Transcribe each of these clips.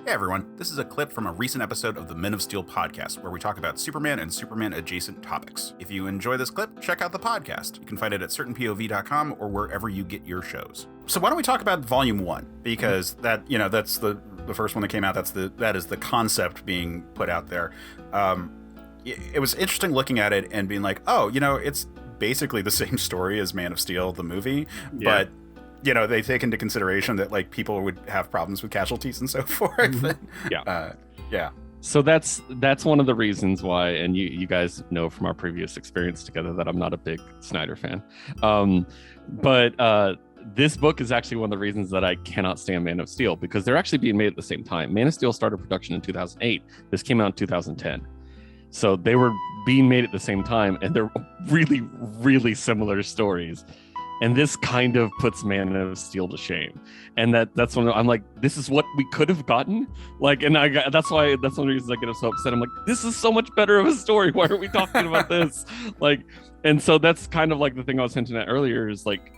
Hey everyone, this is a clip from a recent episode of the Men of Steel podcast where we talk about Superman and Superman adjacent topics. If you enjoy this clip, check out the podcast. You can find it at certainpov.com or wherever you get your shows. So why don't we talk about Volume 1? Because that's the first one that came out. That is the concept being put out there. It was interesting looking at it and being like, oh, it's basically the same story as Man of Steel, the movie, but they take into consideration that like people would have problems with casualties and so forth. Yeah. So that's one of the reasons why, and you guys know from our previous experience together that I'm not a big Snyder fan. But this book is actually one of the reasons that I cannot stand Man of Steel, because they're actually being made at the same time. Man of Steel started production in 2008. This came out in 2010. So they were being made at the same time, and they're really, really similar stories. And this kind of puts Man of Steel to shame. And that's when I'm like, this is what we could have gotten. Like, and that's one of the reasons I get so upset. I'm like, this is so much better of a story. Why are we talking about this? Like, and so that's kind of like the thing I was hinting at earlier is like,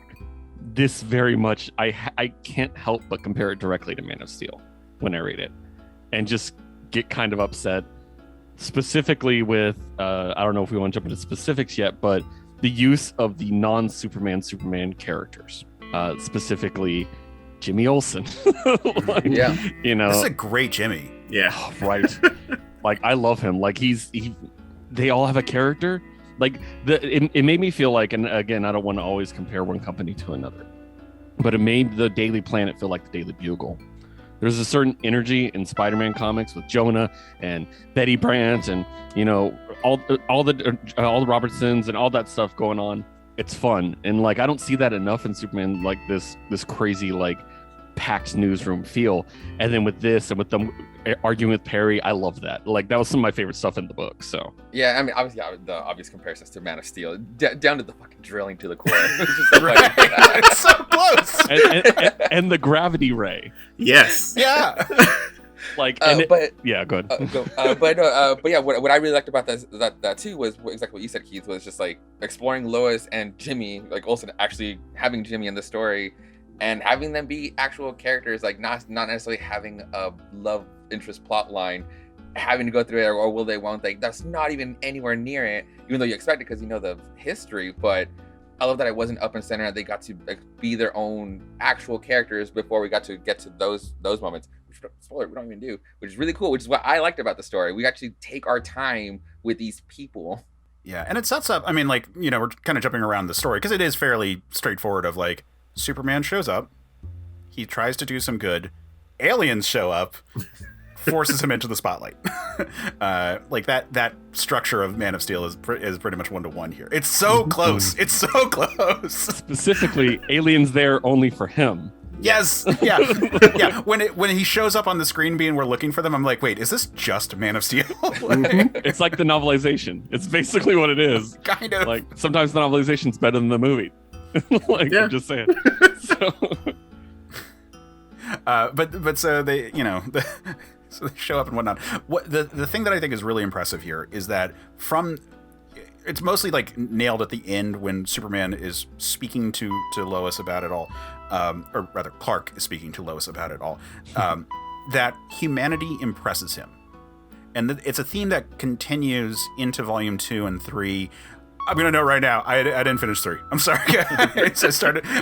this very much, I can't help but compare it directly to Man of Steel when I read it. And just get kind of upset. Specifically with, I don't know if we want to jump into specifics yet, but the use of the non-Superman characters, specifically Jimmy Olsen. This is a great Jimmy. Yeah, right. Like I love him. Like they all have a character. Like it made me feel like, and again, I don't want to always compare one company to another, but it made the Daily Planet feel like the Daily Bugle. There's a certain energy in Spider-Man comics with Jonah and Betty Brant and all the Robertsons and all that stuff going on. It's fun, and like I don't see that enough in Superman. Like this crazy like packed newsroom feel, and then with this and with them arguing with Perry, I love that. Like that was some of my favorite stuff in the book. So yeah, I mean obviously the obvious comparisons to Man of Steel, down to the fucking drilling to the core. It's just right. It's so close. and the gravity ray. Yes. Yeah. Like, go ahead. But yeah, what I really liked about that too was exactly what you said, Keith, was just like exploring Lois and Jimmy, like Olsen actually having Jimmy in the story and having them be actual characters, like not necessarily having a love interest plot line, having to go through it or will they, won't they. That's not even anywhere near it, even though you expect it because you know the history. But I love that it wasn't up and center. They got to like, be their own actual characters before we got to get to those moments. Spoiler, we don't even do, which is really cool, which is what I liked about the story. We actually take our time with these people. Yeah, and it sets up, I mean, like, we're kind of jumping around the story because it is fairly straightforward of like, Superman shows up, he tries to do some good, aliens show up, forces him into the spotlight. Like that structure of Man of Steel is pretty much 1-to-1 here. It's so close. It's so close. Specifically, aliens there only for him. Yes, yeah, yeah. When he shows up on the screen being we're looking for them, I'm like, wait, is this just Man of Steel? It's like the novelization. It's basically what it is. Kind of. Like sometimes the novelization's better than the movie. Like I'm just saying. So. But so they, so they show up and whatnot. What the thing that I think is really impressive here is that it's mostly like nailed at the end when Superman is speaking to Lois about it all. Or rather, Clark is speaking to Lois about it all, that humanity impresses him. And it's a theme that continues into Volume 2 and 3. I'm going to know right now, I didn't finish 3. I'm sorry, guys.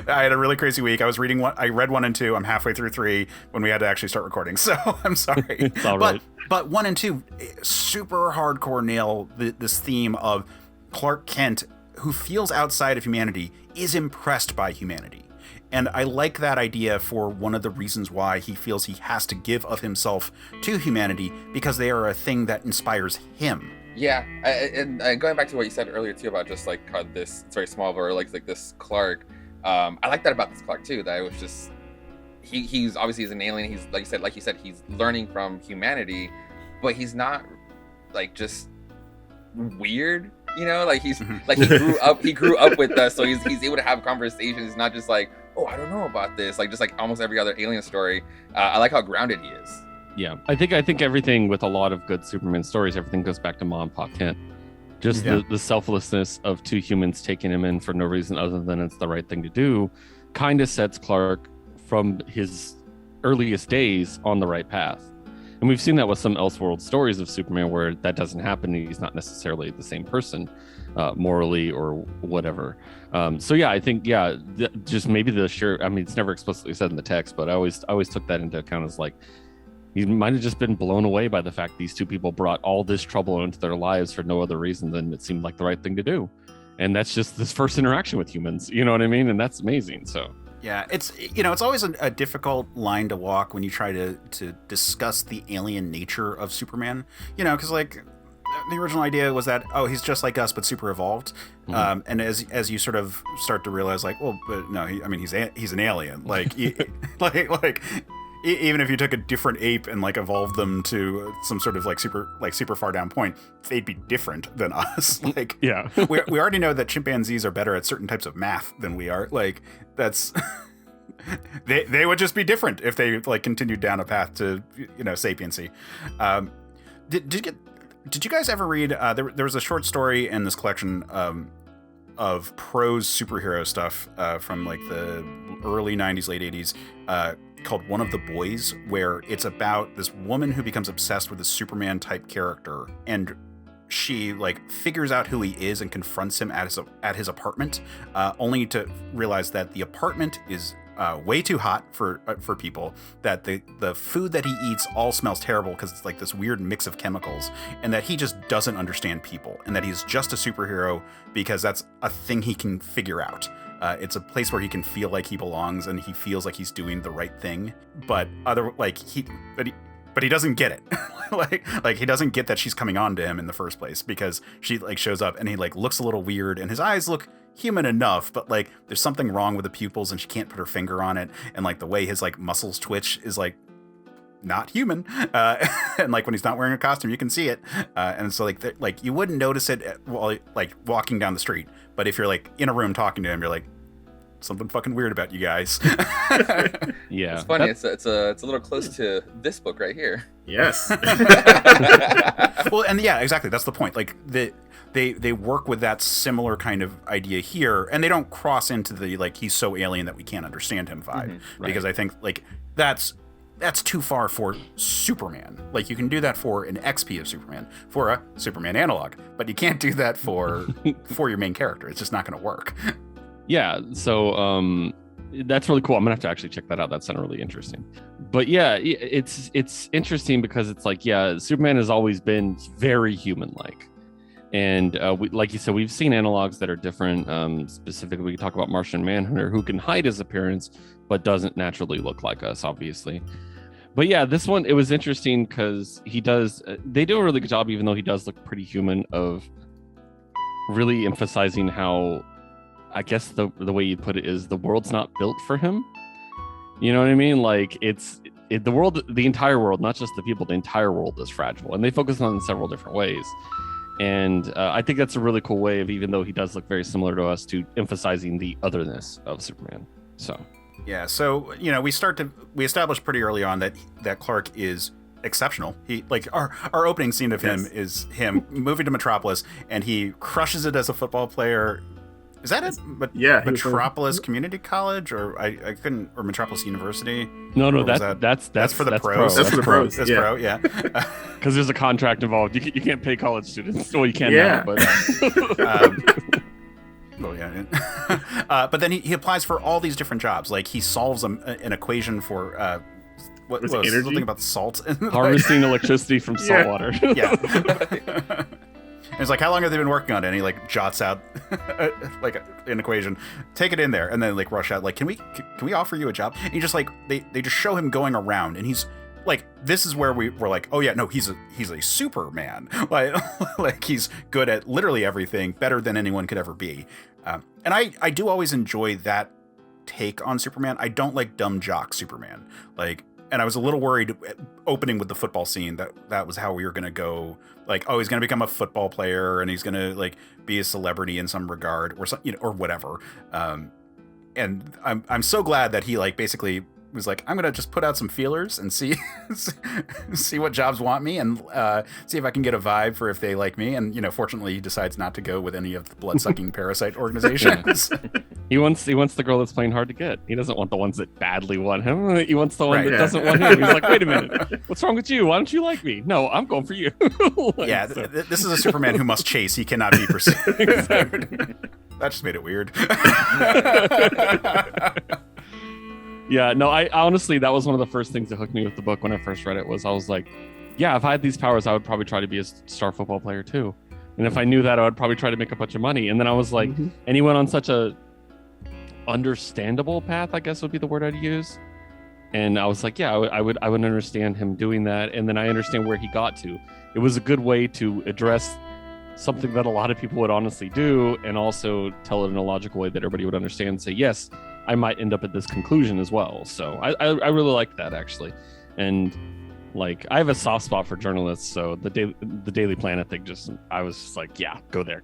I had a really crazy week. I read 1 and 2. I'm halfway through 3 when we had to actually start recording. So I'm sorry. It's all right. But 1 and 2 super hardcore nail this theme of Clark Kent, who feels outside of humanity, is impressed by humanity. And I like that idea for one of the reasons why he feels he has to give of himself to humanity, because they are a thing that inspires him. Yeah, and going back to what you said earlier too about just like how this it's very small or like this Clark. I like that about this Clark too. That it was just he's obviously an alien. He's like you said, he's learning from humanity, but he's not like just weird. Like he's like he grew up with us, so he's able to have conversations. He's not just like, oh, I don't know about this. Like just like almost every other alien story. I like how grounded he is. Yeah, I think everything with a lot of good Superman stories, everything goes back to Mom and Pop Kent. Just the selflessness of two humans taking him in for no reason other than it's the right thing to do, kind of sets Clark from his earliest days on the right path. And we've seen that with some Elseworld stories of Superman where that doesn't happen. He's not necessarily the same person morally or whatever. So yeah, I think, just maybe it's never explicitly said in the text, but I always took that into account as like, he might have just been blown away by the fact these two people brought all this trouble into their lives for no other reason than it seemed like the right thing to do. And that's just this first interaction with humans, you know what I mean? And that's amazing. So yeah, it's always a difficult line to walk when you try to discuss the alien nature of Superman, because like the original idea was that, he's just like us but super evolved. And as you sort of start to realize, like, well, but no, he's an alien, like even if you took a different ape and like evolved them to some sort of like super far down point, they'd be different than us. Like, yeah, we already know that chimpanzees are better at certain types of math than we are. Like, that's they would just be different if they like continued down a path to sapiency. Did you guys ever read? There was a short story in this collection of prose superhero stuff from like the early 90s, late 80s. Called One of the Boys, where it's about this woman who becomes obsessed with a Superman type character, and she like figures out who he is and confronts him at his apartment, only to realize that the apartment is way too hot for people, that the food that he eats all smells terrible because it's like this weird mix of chemicals, and that he just doesn't understand people, and that he's just a superhero because that's a thing he can figure out. It's a place where he can feel like he belongs and he feels like he's doing the right thing, but he doesn't get it. like he doesn't get that she's coming on to him in the first place, because she like shows up and he like looks a little weird and his eyes look human enough, but like there's something wrong with the pupils and she can't put her finger on it, and like the way his like muscles twitch is like not human, and like when he's not wearing a costume you can see it, and so like you wouldn't notice it while like walking down the street, but if you're like in a room talking to him, you're like, something fucking weird about you guys. Yeah, it's funny. It's a little close to this book right here. Yes. Well, and yeah, exactly. That's the point. Like they work with that similar kind of idea here, and they don't cross into the like he's so alien that we can't understand him vibe, right. Because I think like that's too far for Superman. Like you can do that for an XP of Superman, for a Superman analog, but you can't do that for your main character. It's just not going to work. Yeah, so that's really cool. I'm gonna have to actually check that out. That sounded really interesting. But yeah, it's interesting because it's like, yeah, Superman has always been very human-like, and like you said, we've seen analogs that are different. Specifically, we can talk about Martian Manhunter, who can hide his appearance but doesn't naturally look like us, obviously. But yeah, this one, it was interesting because they do a really good job, even though he does look pretty human, of really emphasizing how, I guess the way you put it is, the world's not built for him. You know what I mean? Like the world, the entire world, not just the people, the entire world is fragile, and they focus on it in several different ways. And I think that's a really cool way of, even though he does look very similar to us, to emphasizing the otherness of Superman. So yeah, so we establish pretty early on that Clark is exceptional. He like our opening scene of him is him moving to Metropolis, and he crushes it as a football player. Is that it? But yeah, Metropolis Community College, or I couldn't, or Metropolis University. No, that's for the pros. Pros. That's for the pros. That's pro, yeah. Because there's a contract involved. You can't pay college students. Well, you can now, but. Well, yeah. But then he applies for all these different jobs. Like he solves an equation for what was something about salt, harvesting electricity from salt water. Yeah. And it's like, how long have they been working on it? And he like jots out like an equation, take it in there, and then like rush out. Like, can we offer you a job? And he just like they just show him going around, and he's like, this is where we're like, oh yeah, no, he's a Superman. Like he's good at literally everything, better than anyone could ever be. And I do always enjoy that take on Superman. I don't like dumb jock Superman. Like, and I was a little worried opening with the football scene that was how we were going to go. Like, oh, he's going to become a football player and he's going to like be a celebrity in some regard or something, or whatever. And I'm so glad that he like basically was like, I'm going to just put out some feelers and see what jobs want me, and see if I can get a vibe for if they like me. And, fortunately he decides not to go with any of the blood-sucking parasite organizations. He wants the girl that's playing hard to get. He doesn't want the ones that badly want him. He wants the one Right. that doesn't want him. He's like, wait a minute, what's wrong with you? Why don't you like me? No, I'm going for you. Like, Yeah, so- this is a Superman who must chase. He cannot be pursued. Exactly. That just made it weird. Yeah, no, I honestly, that was one of the first things that hooked me with the book when I first read it. Was I was like, yeah, if I had these powers, I would probably try to be a star football player too. And if I knew that, I would probably try to make a bunch of money. And then I was like, and he went on such a understandable path, I guess would be the word I'd use. And I was like, yeah, I would understand him doing that. And then I understand where he got to. It was a good way to address something that a lot of people would honestly do, and also tell it in a logical way that everybody would understand and say, yes, I might end up at this conclusion as well. So I really liked that, actually. And like, I have a soft spot for journalists, so the Daily Planet thing, I was just like, yeah, go there.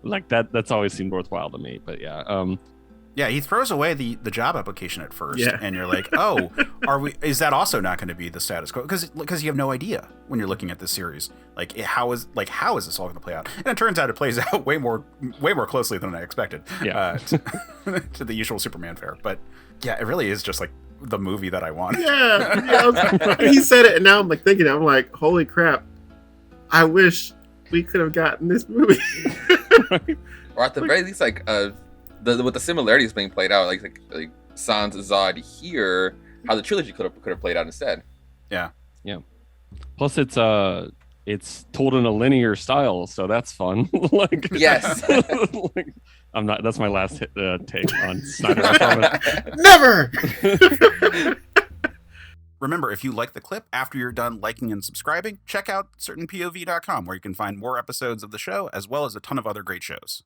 Like that's always seemed worthwhile to me. But yeah, yeah, he throws away the job application at first, Yeah. and you're like, oh, is that also not going to be the status quo? Because you have no idea when you're looking at this series, like how is this all going to play out? And it turns out it plays out way more closely than I expected. Yeah. To the usual Superman fare. But yeah, it really is just like the movie that I want. Yeah. He said it, and now I'm like thinking, I'm like, holy crap! I wish we could have gotten this movie. Or at the very least, like with the similarities being played out, like Sans Zod here, how the trilogy could have played out instead. Yeah. plus it's told in a linear style, so that's fun. Like, Yes. like, I'm not. That's my last take on Snyder. I promise. Never. Remember, if you like the clip, after you're done liking and subscribing, check out certainpov.com, where you can find more episodes of the show, as well as a ton of other great shows.